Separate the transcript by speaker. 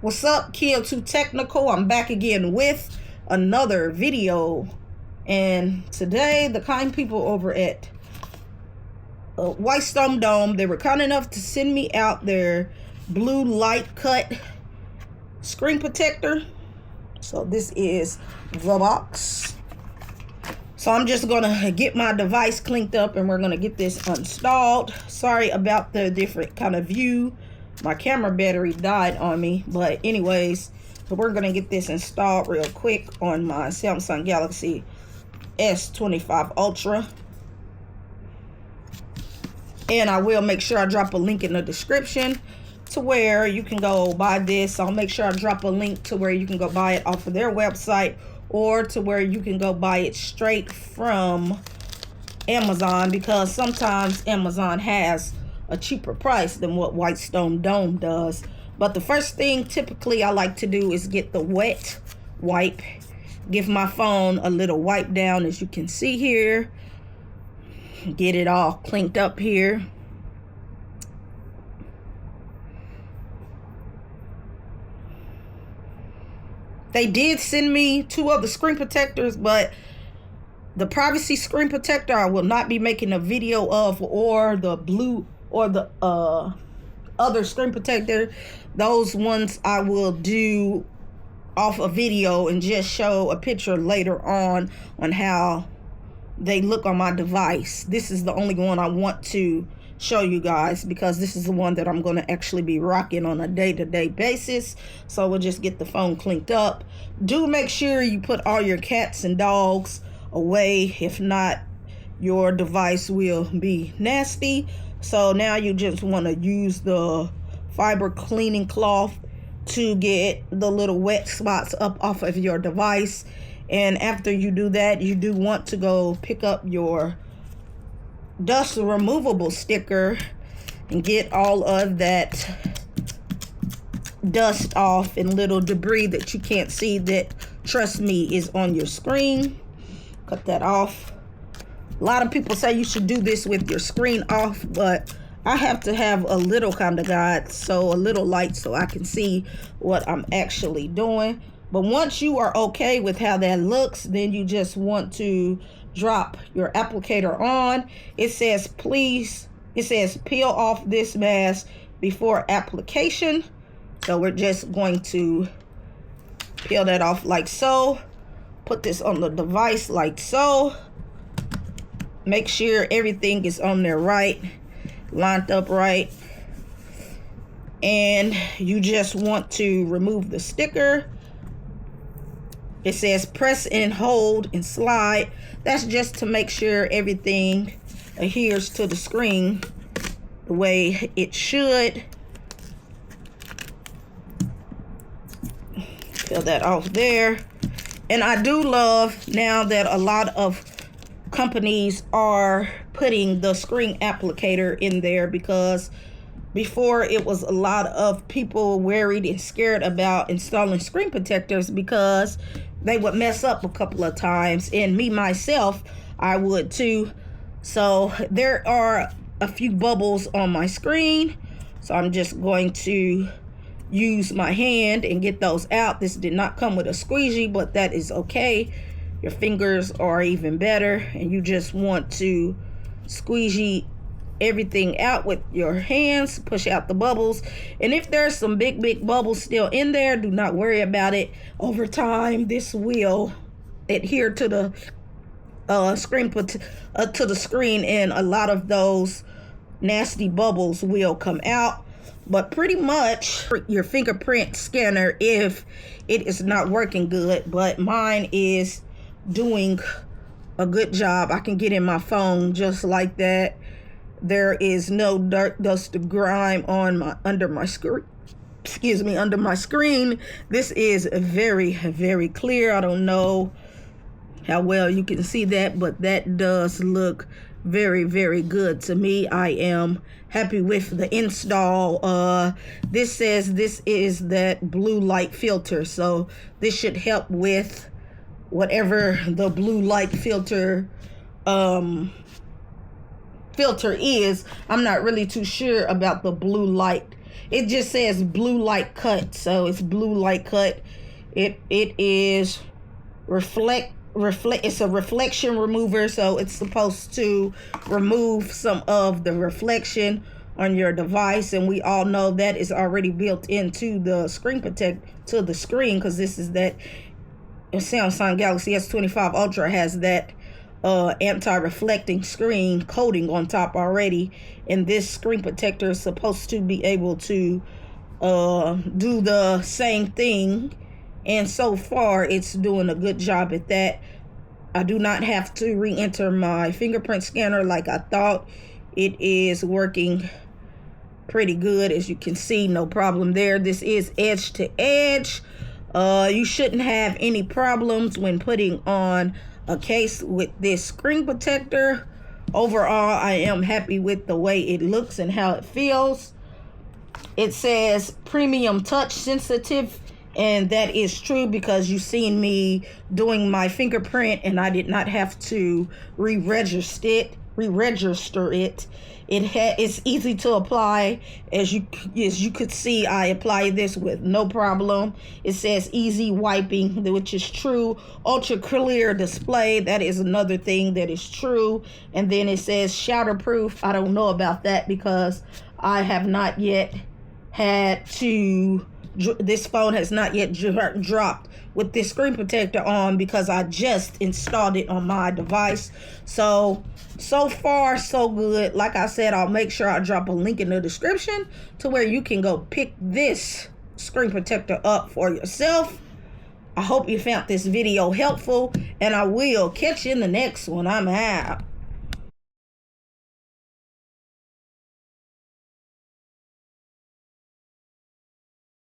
Speaker 1: What's up, Kill Too Technical? I'm back again with another video, and today the kind people over at Whitestonedom, they were kind enough to send me out their blue light cut screen protector. So this is the box. So I'm just gonna get my device cleaned up and we're gonna get this installed. Sorry about the different kind of view. My camera battery died on me, but anyways, so we're gonna get this installed real quick on my Samsung Galaxy S25 Ultra. And I will make sure I drop a link in the description to where you can go buy this. I'll make sure I drop a link to where you can go buy it off of their website, or to where you can go buy it straight from Amazon, because sometimes Amazon has a cheaper price than what Whitestonedom does. But the first thing typically I like to do is get the wet wipe, give my phone a little wipe down, as you can see here, get it all cleaned up here. They did send me 2 other screen protectors, but the privacy screen protector I will not be making a video of, or the blue or the other screen protector. Those ones I will do off a video and just show a picture later on how they look on my device. This is the only one I want to show you guys, because this is the one that I'm going to actually be rocking on a day-to-day basis. So we'll just get the phone cleaned up. Do make sure you put all your cats and dogs away. If not, your device will be nasty. So now you just want to use the fiber cleaning cloth to get the little wet spots up off of your device. And after you do that, you do want to go pick up your dust removable sticker and get all of that dust off and little debris that you can't see, that, trust me, is on your screen. Cut that off. A lot of people say you should do this with your screen off, but I have to have a little kind of guide, so a little light, so I can see what I'm actually doing. But once you are okay with how that looks, then you just want to drop your applicator on. It says peel off this mask before application. So we're just going to peel that off like so. Put this on the device like so. Make sure everything is on there right, lined up right. And you just want to remove the sticker. It says press and hold and slide. That's just to make sure everything adheres to the screen the way it should. Peel that off there. And I do love now that a lot of companies are putting the screen applicator in there, because before it was a lot of people worried and scared about installing screen protectors because they would mess up a couple of times, and me myself, I would too. So there are a few bubbles on my screen, so I'm just going to use my hand and get those out. This did not come with a squeegee, but that is okay. Your fingers are even better, and you just want to squeegee everything out with your hands, push out the bubbles. And if there's some big bubbles still in there, do not worry about it. Over time, this will adhere to the screen, and a lot of those nasty bubbles will come out. But pretty much your fingerprint scanner, if it is not working good, but mine is doing a good job. I can get in my phone just like that. There is no dirt, dust, or grime on under my screen. Under my screen. This is very clear. I don't know how well you can see that, but that does look very good to me. I am happy with the install. This says this is that blue light filter, so this should help with whatever the blue light filter is. I'm not really too sure about the blue light it just says blue light cut, so it's blue light cut. It is it's a reflection remover, so it's supposed to remove some of the reflection on your device, and we all know that is already built into the screen because this is that Samsung Galaxy S25 Ultra has that anti-reflecting screen coating on top already, and this screen protector is supposed to be able to do the same thing, and so far it's doing a good job at that. I do not have to re-enter my fingerprint scanner like I thought. It is working pretty good, as you can see, no problem there. This is edge to edge. You shouldn't have any problems when putting on a case with this screen protector. Overall, I am happy with the way it looks and how it feels. It says premium touch sensitive, and that is true because you've seen me doing my fingerprint and I did not have to re-register it. It's easy to apply. As you could see, I applied this with no problem. It says easy wiping, which is true. Ultra clear display, that is another thing that is true. And then it says shatterproof. I don't know about that because I have not yet had to, this phone has not yet dropped with this screen protector on because I just installed it on my device. So far so good. Like I said, I'll make sure I drop a link in the description to where you can go pick this screen protector up for yourself. I hope you found this video helpful, and I will catch you in the next one. I'm out.